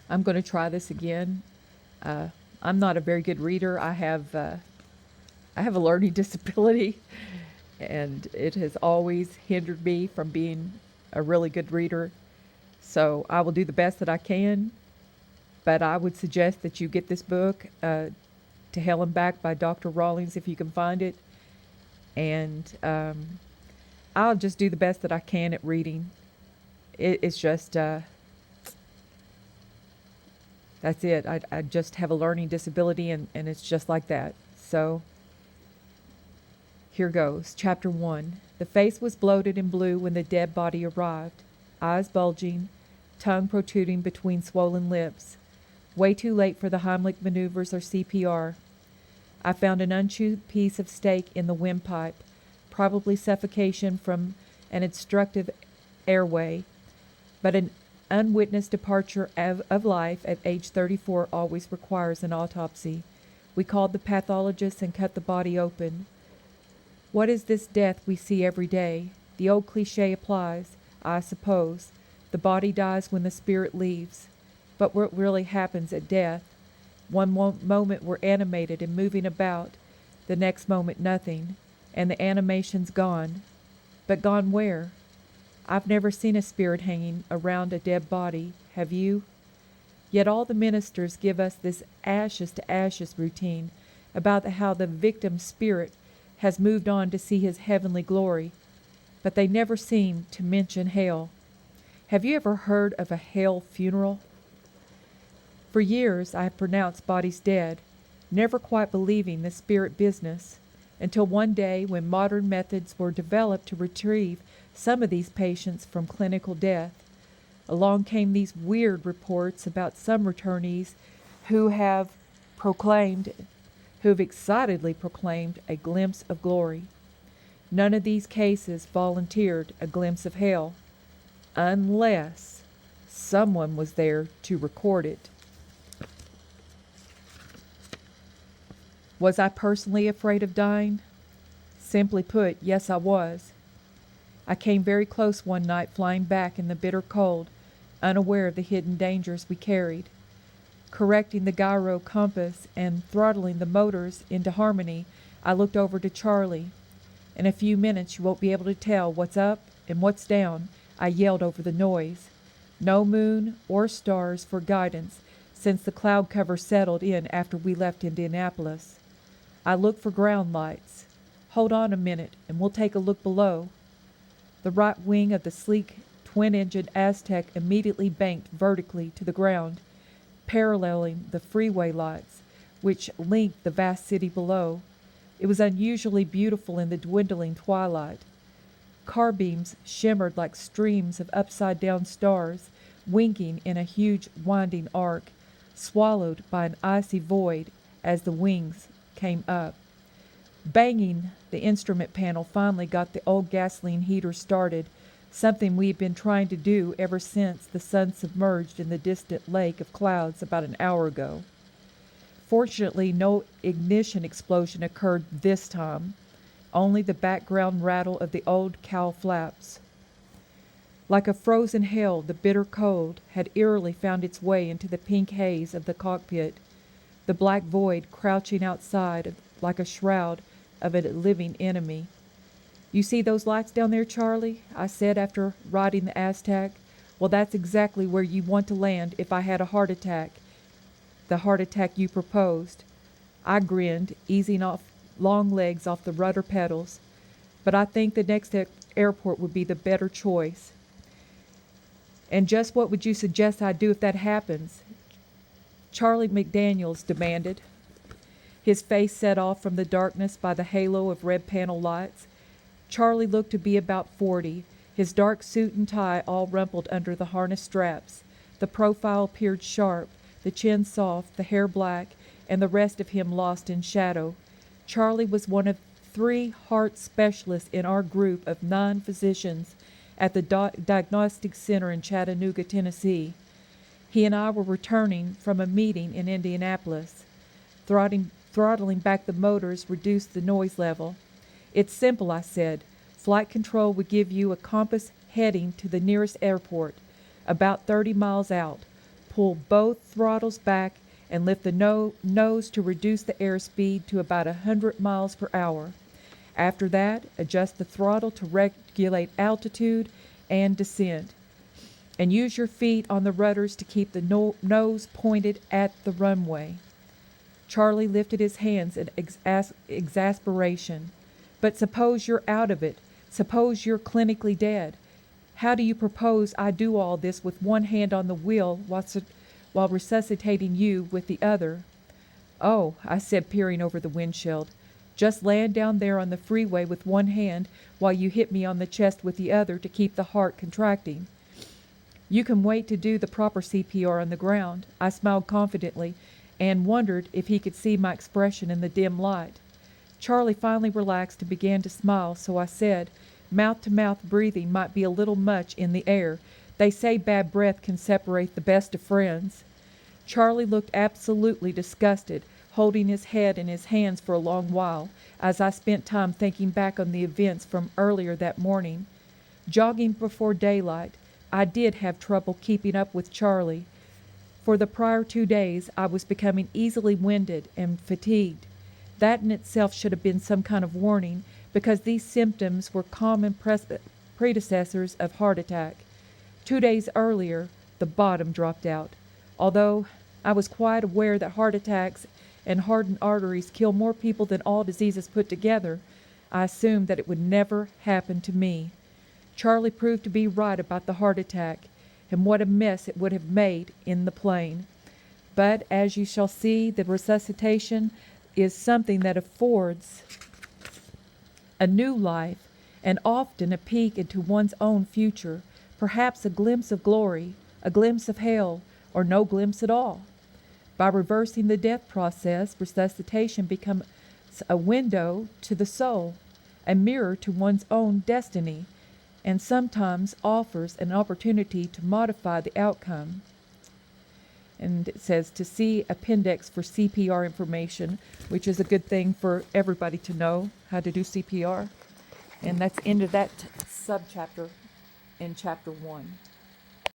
I'm going to try this again. Uh, I'm not a very good reader. I have a learning disability, and it has always hindered me from being a really good reader. So I will do the best that I can, but I would suggest that you get this book, To Hell and Back by Dr. Rawlings, if you can find it. And I'll just do the best that I can at reading. It's just, that's it. I just have a learning disability, and it's just like that. So here goes. Chapter 1. The face was bloated and blue when the dead body arrived, eyes bulging, tongue protruding between swollen lips. Way too late for the Heimlich maneuvers or CPR. I found an unchewed piece of steak in the windpipe, probably suffocation from an obstructive airway, but an unwitnessed departure of life at age 34 always requires an autopsy. We called the pathologist and cut the body open. What is this death we see every day? The old cliché applies, I suppose. The body dies when the spirit leaves. But what really happens at death? One moment we're animated and moving about, the next moment nothing, and the animation's gone. But gone where? I've never seen a spirit hanging around a dead body, have you? Yet all the ministers give us this ashes to ashes routine about how the victim's spirit has moved on to see his heavenly glory, but they never seem to mention hell. Have you ever heard of a hell funeral? For years I have pronounced bodies dead, never quite believing the spirit business, until one day when modern methods were developed to retrieve some of these patients from clinical death. Along came these weird reports about some returnees who have excitedly proclaimed a glimpse of glory. None of these cases volunteered a glimpse of hell, unless someone was there to record it. Was I personally afraid of dying? Simply put, yes, I was. I came very close one night, flying back in the bitter cold, unaware of the hidden dangers we carried. Correcting the gyro compass and throttling the motors into harmony, I looked over to Charlie. In a few minutes you won't be able to tell what's up and what's down, I yelled over the noise. No moon or stars for guidance, since the cloud cover settled in after we left Indianapolis. I looked for ground lights. Hold on a minute, and we'll take a look below. The right wing of the sleek, twin-engined Aztec immediately banked vertically to the ground, paralleling the freeway lights, which linked the vast city below. It was unusually beautiful in the dwindling twilight. Car beams shimmered like streams of upside-down stars, winking in a huge winding arc, swallowed by an icy void as the wings came up. Banging the instrument panel finally got the old gasoline heater started, something we had been trying to do ever since the sun submerged in the distant lake of clouds about an hour ago. Fortunately, no ignition explosion occurred this time, only the background rattle of the old cowl flaps. Like a frozen hail, the bitter cold had eerily found its way into the pink haze of the cockpit, the black void crouching outside like a shroud of a living enemy. You see those lights down there, Charlie? I said after riding the Aztec. Well, that's exactly where you want to land if I had a heart attack. The heart attack you proposed. I grinned, easing off long legs off the rudder pedals. But I think the next airport would be the better choice. And just what would you suggest I do if that happens? Charlie McDaniels demanded, his face set off from the darkness by the halo of red panel lights. Charlie looked to be about 40, his dark suit and tie all rumpled under the harness straps. The profile appeared sharp, the chin soft, the hair black, and the rest of him lost in shadow. Charlie was one of 3 heart specialists in our group of 9 physicians at the Diagnostic Center in Chattanooga, Tennessee. He and I were returning from a meeting in Indianapolis. Throttling back the motors reduced the noise level. It's simple, I said. Flight control would give you a compass heading to the nearest airport, about 30 miles out. pull both throttles back and lift the nose to reduce the airspeed to about 100 miles per hour. After that, adjust the throttle to regulate altitude and descent. And use your feet on the rudders to keep the nose pointed at the runway. Charlie lifted his hands in exasperation. But suppose you're out of it. Suppose you're clinically dead. How do you propose I do all this with one hand on the wheel while resuscitating you with the other? Oh, I said, peering over the windshield. Just land down there on the freeway with one hand while you hit me on the chest with the other to keep the heart contracting. You can wait to do the proper CPR on the ground. I smiled confidently and wondered if he could see my expression in the dim light. Charlie finally relaxed and began to smile, so I said, mouth-to-mouth breathing might be a little much in the air. They say bad breath can separate the best of friends. Charlie looked absolutely disgusted, holding his head in his hands for a long while, as I spent time thinking back on the events from earlier that morning. Jogging before daylight, I did have trouble keeping up with Charlie. For the prior 2 days, I was becoming easily winded and fatigued. That in itself should have been some kind of warning, because these symptoms were common predecessors of heart attack. 2 days earlier, the bottom dropped out. Although I was quite aware that heart attacks and hardened arteries kill more people than all diseases put together, I assumed that it would never happen to me. Charlie proved to be right about the heart attack, and what a mess it would have made in the plane. But as you shall see, the resuscitation is something that affords a new life, and often a peek into one's own future, perhaps a glimpse of glory, a glimpse of hell, or no glimpse at all. By reversing the death process, resuscitation becomes a window to the soul, a mirror to one's own destiny, and sometimes offers an opportunity to modify the outcome. And it says to see appendix for CPR information, which is a good thing for everybody to know how to do CPR. And that's into that subchapter in chapter 1.